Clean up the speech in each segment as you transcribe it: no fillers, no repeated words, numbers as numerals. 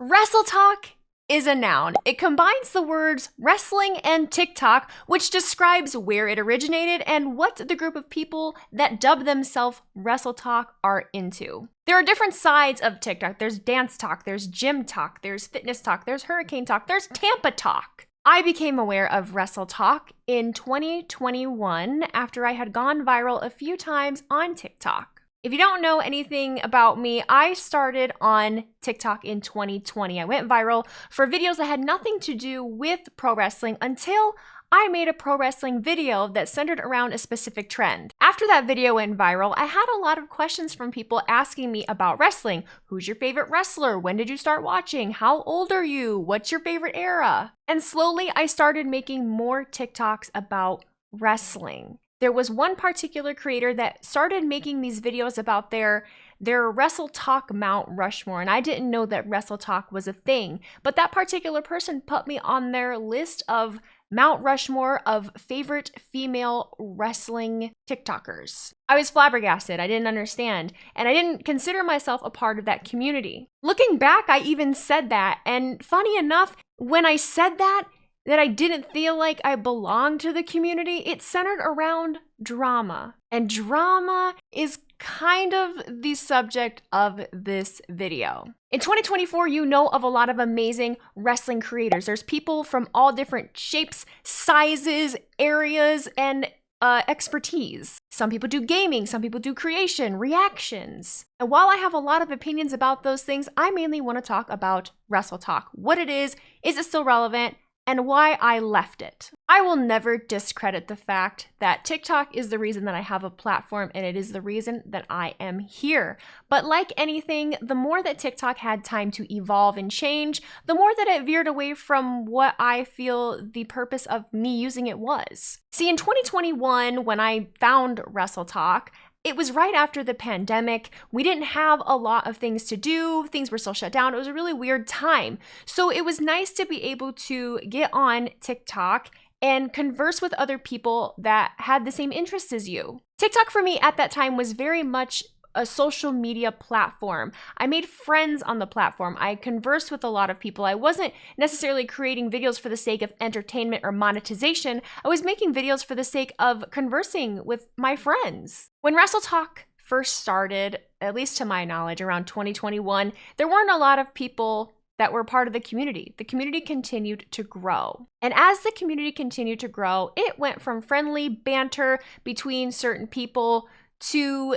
Wrestle Tok is a noun. It combines the words wrestling and TikTok, which describes where it originated and what the group of people that dub themselves Wrestle Tok are into. There are different sides of TikTok. There's dance talk, there's gym talk, there's fitness talk, there's hurricane talk, there's Tampa talk. I became aware of Wrestle Tok in 2021 after I had gone viral a few times on TikTok. If you don't know anything about me, I started on TikTok in 2020. I went viral for videos that had nothing to do with pro wrestling until I made a pro wrestling video that centered around a specific trend. After that video went viral, I had a lot of questions from people asking me about wrestling. Who's your favorite wrestler? When did you start watching? How old are you? What's your favorite era? And slowly I started making more TikToks about wrestling. There was one particular creator that started making these videos about their Wrestle Tok Mount Rushmore, and I didn't know that Wrestle Tok was a thing, but that particular person put me on their list of Mount Rushmore of favorite female wrestling TikTokers. I was flabbergasted, I didn't understand, and I didn't consider myself a part of that community. Looking back, I even said that, and funny enough, when I said that I didn't feel like I belonged to the community, it centered around drama. And drama is kind of the subject of this video. In 2024, you know of a lot of amazing wrestling creators. There's people from all different shapes, sizes, areas, and expertise. Some people do gaming, some people do creation, reactions. And while I have a lot of opinions about those things, I mainly want to talk about Wrestle Tok. What it is it still relevant, and why I left it. I will never discredit the fact that TikTok is the reason that I have a platform and it is the reason that I am here. But like anything, the more that TikTok had time to evolve and change, the more that it veered away from what I feel the purpose of me using it was. See, in 2021, when I found Wrestle Tok, it was right after the pandemic. We didn't have a lot of things to do. Things were still shut down. It was a really weird time. So it was nice to be able to get on TikTok and converse with other people that had the same interests as you. TikTok for me at that time was very much a social media platform. I made friends on the platform. I conversed with a lot of people. I wasn't necessarily creating videos for the sake of entertainment or monetization. I was making videos for the sake of conversing with my friends. When Wrestle Tok first started, at least to my knowledge, around 2021, there weren't a lot of people that were part of the community. The community continued to grow. And as the community continued to grow, it went from friendly banter between certain people to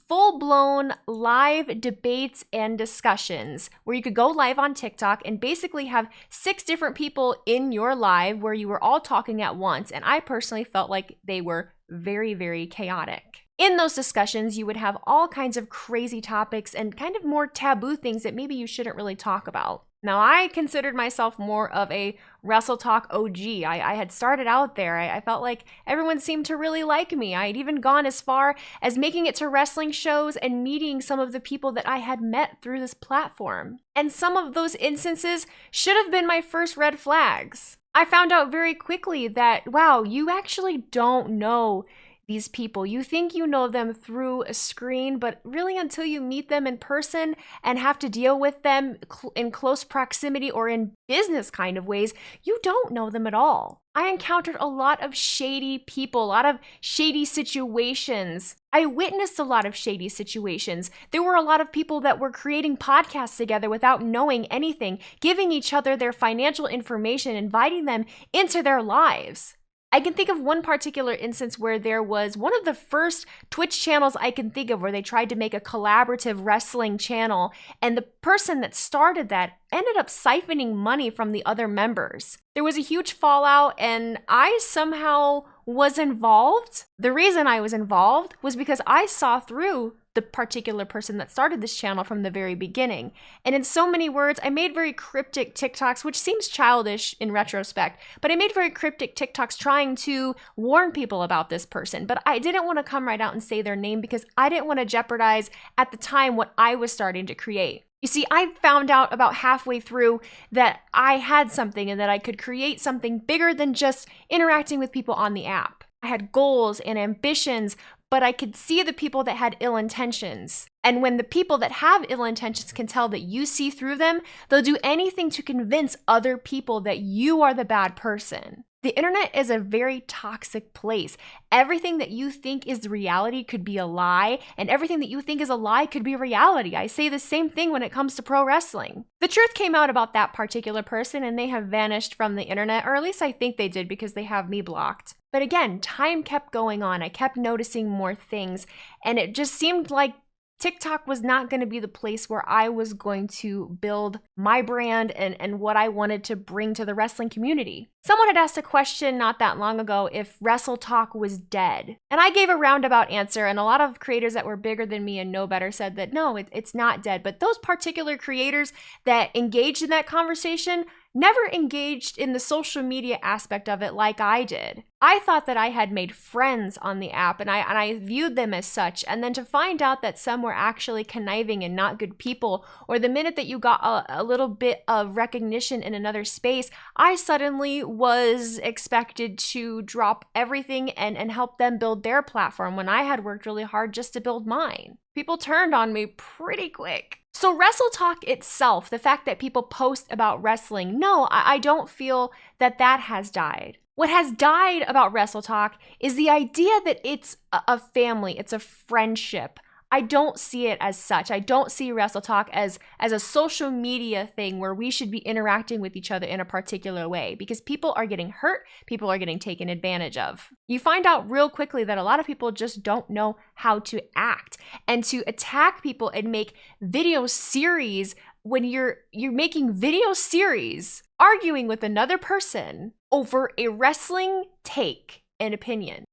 full-blown live debates and discussions where you could go live on TikTok and basically have 6 different people in your live where you were all talking at once. And I personally felt like they were very, very chaotic. In those discussions, you would have all kinds of crazy topics and kind of more taboo things that maybe you shouldn't really talk about. Now, I considered myself more of a Wrestle Tok OG. I had started out there. I felt like everyone seemed to really like me. I had even gone as far as making it to wrestling shows and meeting some of the people that I had met through this platform. And some of those instances should have been my first red flags. I found out very quickly that, wow, you actually don't know these people. You think you know them through a screen, but really until you meet them in person and have to deal with them in close proximity or in business kind of ways, you don't know them at all. I encountered a lot of shady people, a lot of shady situations. I witnessed a lot of shady situations. There were a lot of people that were creating podcasts together without knowing anything, giving each other their financial information, inviting them into their lives. I can think of one particular instance where there was one of the first Twitch channels I can think of where they tried to make a collaborative wrestling channel, and the person that started that ended up siphoning money from the other members. There was a huge fallout, and I somehow was involved. The reason I was involved was because I saw through the particular person that started this channel from the very beginning. And in so many words, I made very cryptic TikToks, which seems childish in retrospect, but I made very cryptic TikToks trying to warn people about this person. But I didn't want to come right out and say their name because I didn't want to jeopardize at the time what I was starting to create. You see, I found out about halfway through that I had something and that I could create something bigger than just interacting with people on the app. I had goals and ambitions, but I could see the people that had ill intentions. And when the people that have ill intentions can tell that you see through them, they'll do anything to convince other people that you are the bad person. The internet is a very toxic place. Everything that you think is reality could be a lie, and everything that you think is a lie could be reality. I say the same thing when it comes to pro wrestling. The truth came out about that particular person, and they have vanished from the internet, or at least I think they did because they have me blocked. But again, time kept going on. I kept noticing more things, and it just seemed like TikTok was not going to be the place where I was going to build my brand and what I wanted to bring to the wrestling community. Someone had asked a question not that long ago if Wrestle Tok was dead. And I gave a roundabout answer, and a lot of creators that were bigger than me and know better said that no, it's not dead. But those particular creators that engaged in that conversation never engaged in the social media aspect of it like I did. I thought that I had made friends on the app, and I viewed them as such, and then to find out that some were actually conniving and not good people, or the minute that you got a little bit of recognition in another space, I suddenly was expected to drop everything and help them build their platform when I had worked really hard just to build mine. People turned on me pretty quick. So Wrestle Tok itself, the fact that people post about wrestling, no, I don't feel that that has died. What has died about Wrestle Tok is the idea that it's a family, it's a friendship. I don't see it as such. I don't see Wrestle Tok as a social media thing where we should be interacting with each other in a particular way, because people are getting hurt, people are getting taken advantage of. You find out real quickly that a lot of people just don't know how to act, and to attack people and make video series when you're making video series arguing with another person over a wrestling take and opinion.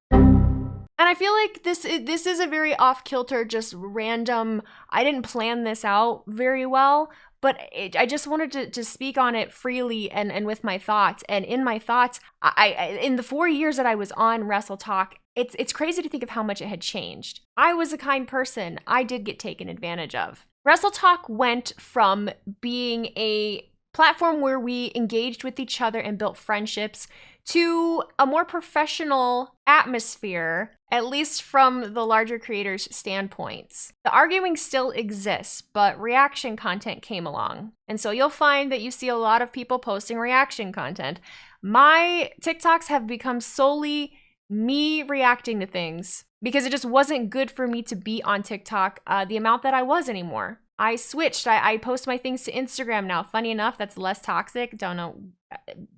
And I feel like this is a very off-kilter, just random, I didn't plan this out very well, but I just wanted to speak on it freely and with my thoughts. And in my thoughts, I in the 4 years that I was on Wrestle Tok, it's crazy to think of how much it had changed. I was a kind person. I did get taken advantage of. Wrestle Tok went from being a platform where we engaged with each other and built friendships to a more professional atmosphere, at least from the larger creators' standpoints. The arguing still exists, but reaction content came along. And so you'll find that you see a lot of people posting reaction content. My TikToks have become solely me reacting to things because it just wasn't good for me to be on TikTok the amount that I was anymore. I switched. I post my things to Instagram now. Funny enough, that's less toxic. Don't know,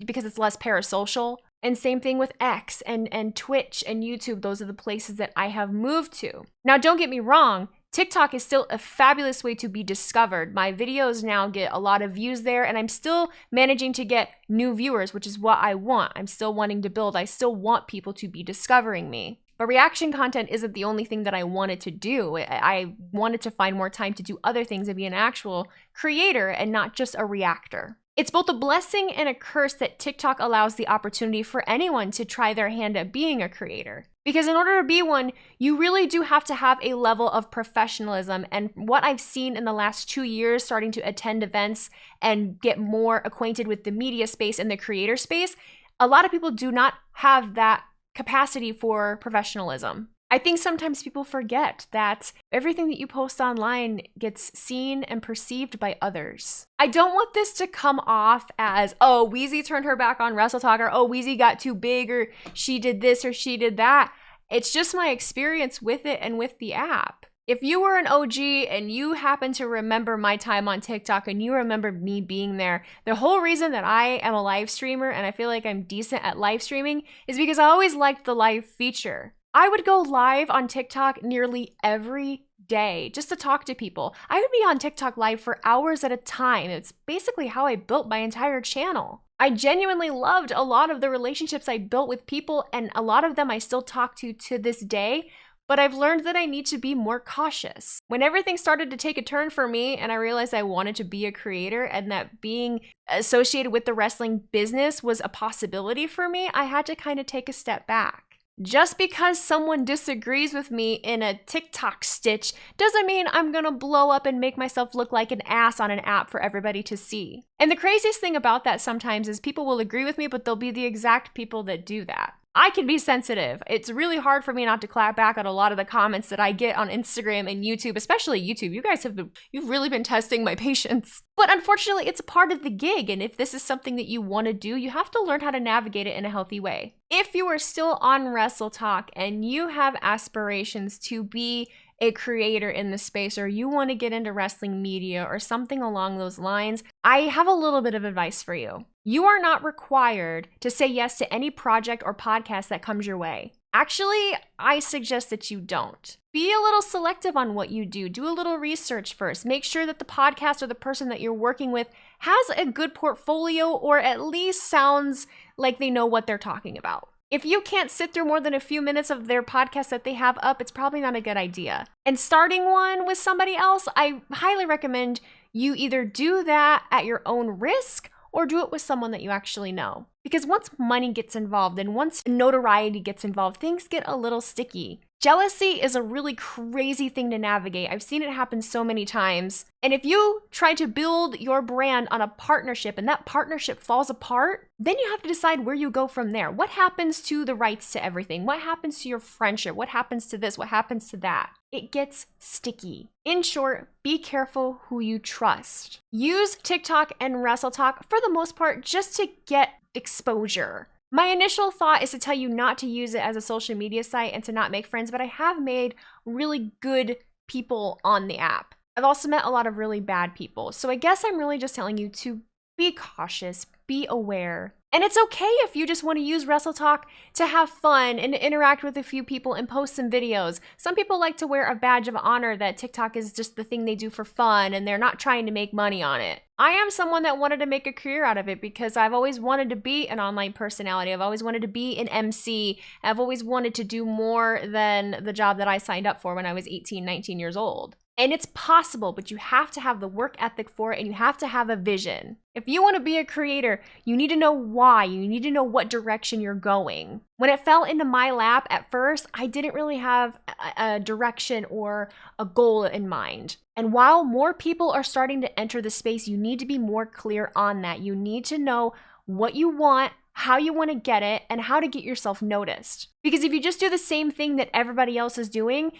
because it's less parasocial. And same thing with X and Twitch and YouTube. Those are the places that I have moved to. Now, don't get me wrong. TikTok is still a fabulous way to be discovered. My videos now get a lot of views there, and I'm still managing to get new viewers, which is what I want. I'm still wanting to build. I still want people to be discovering me. But reaction content isn't the only thing that I wanted to do. I wanted to find more time to do other things and be an actual creator and not just a reactor. It's both a blessing and a curse that TikTok allows the opportunity for anyone to try their hand at being a creator. Because in order to be one, you really do have to have a level of professionalism. And what I've seen in the last 2 years, starting to attend events and get more acquainted with the media space and the creator space, a lot of people do not have that capacity for professionalism. I think sometimes people forget that everything that you post online gets seen and perceived by others. I don't want this to come off as, oh, Wheezy turned her back on Wrestle Tok, or oh, Wheezy got too big, or she did this or she did that. It's just my experience with it and with the app. If you were an OG and you happen to remember my time on TikTok and you remember me being there, the whole reason that I am a live streamer and I feel like I'm decent at live streaming is because I always liked the live feature. I would go live on TikTok nearly every day just to talk to people. I would be on TikTok live for hours at a time. It's basically how I built my entire channel. I genuinely loved a lot of the relationships I built with people, and a lot of them I still talk to this day. But I've learned that I need to be more cautious. When everything started to take a turn for me and I realized I wanted to be a creator and that being associated with the wrestling business was a possibility for me, I had to kind of take a step back. Just because someone disagrees with me in a TikTok stitch doesn't mean I'm gonna blow up and make myself look like an ass on an app for everybody to see. And the craziest thing about that sometimes is people will agree with me, but they'll be the exact people that do that. I can be sensitive. It's really hard for me not to clap back at a lot of the comments that I get on Instagram and YouTube, especially YouTube. You guys you've really been testing my patience. But unfortunately, it's a part of the gig, and if this is something that you want to do, you have to learn how to navigate it in a healthy way. If you are still on Wrestle Tok and you have aspirations to be a creator in the space, or you want to get into wrestling media or something along those lines, I have a little bit of advice for you. You are not required to say yes to any project or podcast that comes your way. Actually, I suggest that you don't. Be a little selective on what you do. Do a little research first. Make sure that the podcast or the person that you're working with has a good portfolio, or at least sounds like they know what they're talking about. If you can't sit through more than a few minutes of their podcast that they have up, it's probably not a good idea. And starting one with somebody else, I highly recommend you either do that at your own risk or do it with someone that you actually know. Because once money gets involved and once notoriety gets involved, things get a little sticky. Jealousy is a really crazy thing to navigate. I've seen it happen so many times. And if you try to build your brand on a partnership and that partnership falls apart, then you have to decide where you go from there. What happens to the rights to everything? What happens to your friendship? What happens to this? What happens to that? It gets sticky. In short, be careful who you trust. Use TikTok and Wrestle Tok for the most part just to get exposure. My initial thought is to tell you not to use it as a social media site and to not make friends, but I have made really good people on the app. I've also met a lot of really bad people. So I guess I'm really just telling you to be cautious, be aware. And it's okay if you just want to use Wrestle Tok to have fun and interact with a few people and post some videos. Some people like to wear a badge of honor that TikTok is just the thing they do for fun and they're not trying to make money on it. I am someone that wanted to make a career out of it because I've always wanted to be an online personality. I've always wanted to be an MC. I've always wanted to do more than the job that I signed up for when I was 18, 19 years old. And it's possible, but you have to have the work ethic for it and you have to have a vision. If you want to be a creator, you need to know why. You need to know what direction you're going. When it fell into my lap at first, I didn't really have a direction or a goal in mind. And while more people are starting to enter the space, you need to be more clear on that. You need to know what you want, how you want to get it, and how to get yourself noticed. Because if you just do the same thing that everybody else is doing,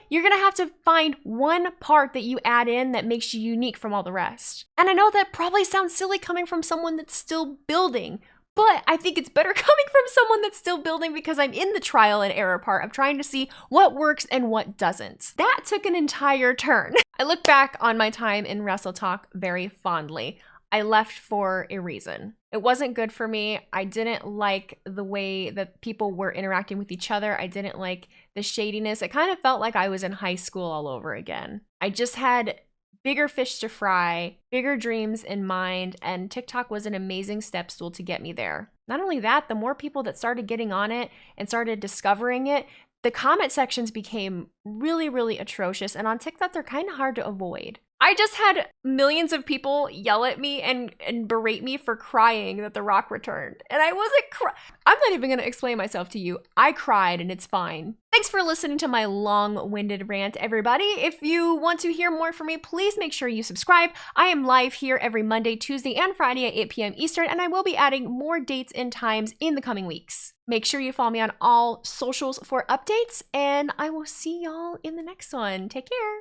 you're going to have to find one part that you add in that makes you unique from all the rest. And I know that probably sounds silly coming from someone that's still building, but I think it's better coming from someone that's still building because I'm in the trial and error part of trying to see what works and what doesn't. That took an entire turn. I look back on my time in Wrestle Tok very fondly. I left for a reason. It wasn't good for me. I didn't like the way that people were interacting with each other. I didn't like the shadiness. It kind of felt like I was in high school all over again. I just had bigger fish to fry, bigger dreams in mind, and TikTok was an amazing step stool to get me there. Not only that, the more people that started getting on it and started discovering it, the comment sections became really, really atrocious, and on TikTok, they're kind of hard to avoid. I just had millions of people yell at me and berate me for crying that The Rock returned. And I wasn't I'm not even going to explain myself to you. I cried and it's fine. Thanks for listening to my long-winded rant, everybody. If you want to hear more from me, please make sure you subscribe. I am live here every Monday, Tuesday, and Friday at 8 p.m. Eastern, and I will be adding more dates and times in the coming weeks. Make sure you follow me on all socials for updates, and I will see y'all in the next one. Take care.